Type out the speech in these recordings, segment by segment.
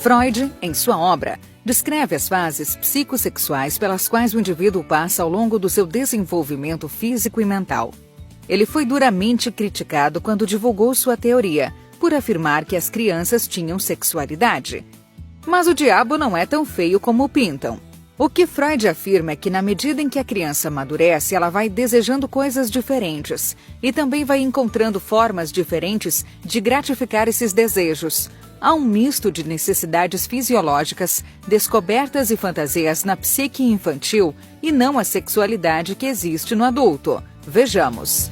Freud, em sua obra, descreve as fases psicossexuais pelas quais o indivíduo passa ao longo do seu desenvolvimento físico e mental. Ele foi duramente criticado quando divulgou sua teoria, por afirmar que as crianças tinham sexualidade. Mas o diabo não é tão feio como o pintam. O que Freud afirma é que na medida em que a criança amadurece, ela vai desejando coisas diferentes e também vai encontrando formas diferentes de gratificar esses desejos. Há um misto de necessidades fisiológicas, descobertas e fantasias na psique infantil e não a sexualidade que existe no adulto. Vejamos.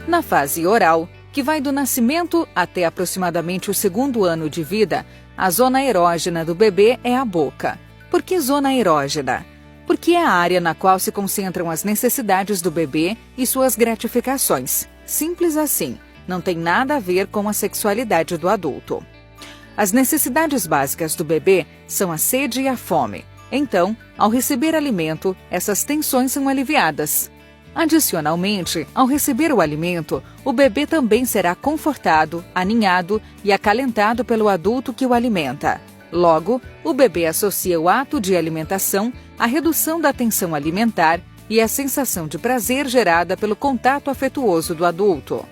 Na fase oral, que vai do nascimento até aproximadamente o 2º ano de vida, a zona erógena do bebê é a boca. Por que zona erógena? Porque é a área na qual se concentram as necessidades do bebê e suas gratificações. Simples assim, não tem nada a ver com a sexualidade do adulto. As necessidades básicas do bebê são a sede e a fome. Então, ao receber alimento, essas tensões são aliviadas. Adicionalmente, ao receber o alimento, o bebê também será confortado, aninhado e acalentado pelo adulto que o alimenta. Logo, o bebê associa o ato de alimentação à redução da tensão alimentar e à sensação de prazer gerada pelo contato afetuoso do adulto.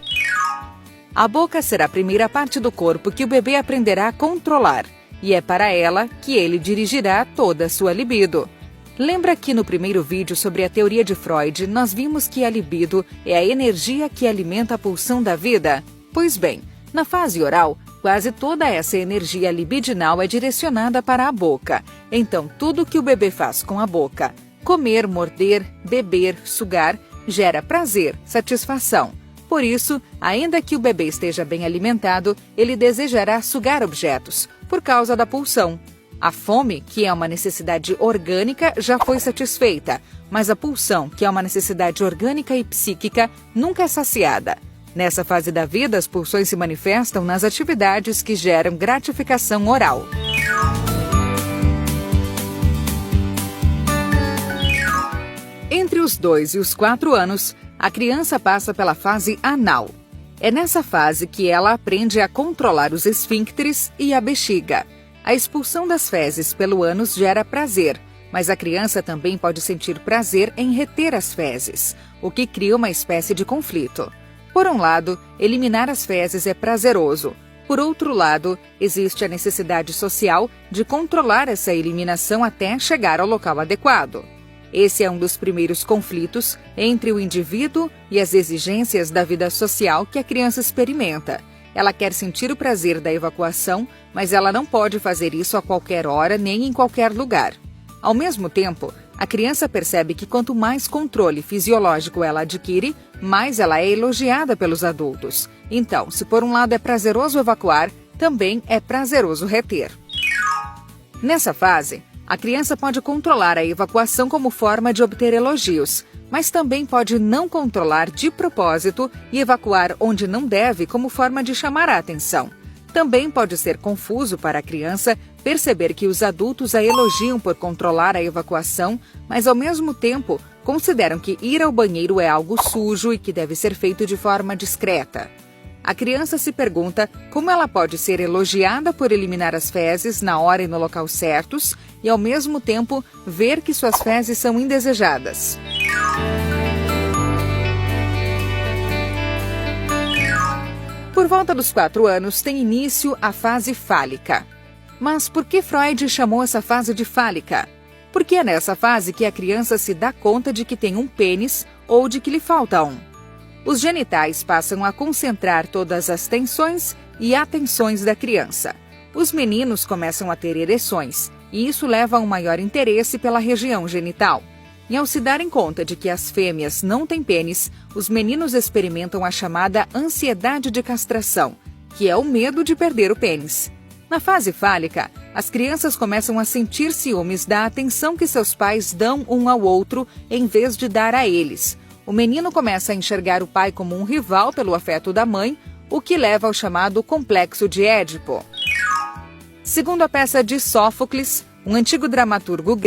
A boca será a primeira parte do corpo que o bebê aprenderá a controlar, e é para ela que ele dirigirá toda a sua libido. Lembra que no primeiro vídeo sobre a teoria de Freud, nós vimos que a libido é a energia que alimenta a pulsão da vida? Pois bem, na fase oral, quase toda essa energia libidinal é direcionada para a boca. Então, tudo que o bebê faz com a boca, comer, morder, beber, sugar, gera prazer, satisfação. Por isso, ainda que o bebê esteja bem alimentado, ele desejará sugar objetos, por causa da pulsão. A fome, que é uma necessidade orgânica, já foi satisfeita, mas a pulsão, que é uma necessidade orgânica e psíquica, nunca é saciada. Nessa fase da vida, as pulsões se manifestam nas atividades que geram gratificação oral. Entre os 2 e os 4 anos, a criança passa pela fase anal. É nessa fase que ela aprende a controlar os esfíncteres e a bexiga. A expulsão das fezes pelo ânus gera prazer, mas a criança também pode sentir prazer em reter as fezes, o que cria uma espécie de conflito. Por um lado, eliminar as fezes é prazeroso. Por outro lado, existe a necessidade social de controlar essa eliminação até chegar ao local adequado. Esse é um dos primeiros conflitos entre o indivíduo e as exigências da vida social que a criança experimenta. Ela quer sentir o prazer da evacuação, mas ela não pode fazer isso a qualquer hora nem em qualquer lugar. Ao mesmo tempo, a criança percebe que quanto mais controle fisiológico ela adquire, mais ela é elogiada pelos adultos. Então, se por um lado é prazeroso evacuar, também é prazeroso reter. Nessa fase, a criança pode controlar a evacuação como forma de obter elogios, mas também pode não controlar de propósito e evacuar onde não deve como forma de chamar a atenção. Também pode ser confuso para a criança perceber que os adultos a elogiam por controlar a evacuação, mas ao mesmo tempo consideram que ir ao banheiro é algo sujo e que deve ser feito de forma discreta. A criança se pergunta como ela pode ser elogiada por eliminar as fezes na hora e no local certos e ao mesmo tempo ver que suas fezes são indesejadas. Por volta dos 4 anos tem início a fase fálica. Mas por que Freud chamou essa fase de fálica? Porque é nessa fase que a criança se dá conta de que tem um pênis ou de que lhe falta um. Os genitais passam a concentrar todas as tensões e atenções da criança. Os meninos começam a ter ereções, e isso leva a um maior interesse pela região genital. E ao se darem conta de que as fêmeas não têm pênis, os meninos experimentam a chamada ansiedade de castração, que é o medo de perder o pênis. Na fase fálica, as crianças começam a sentir ciúmes da atenção que seus pais dão um ao outro em vez de dar a eles. O menino começa a enxergar o pai como um rival pelo afeto da mãe, o que leva ao chamado complexo de Édipo. Segundo a peça de Sófocles, um antigo dramaturgo grego,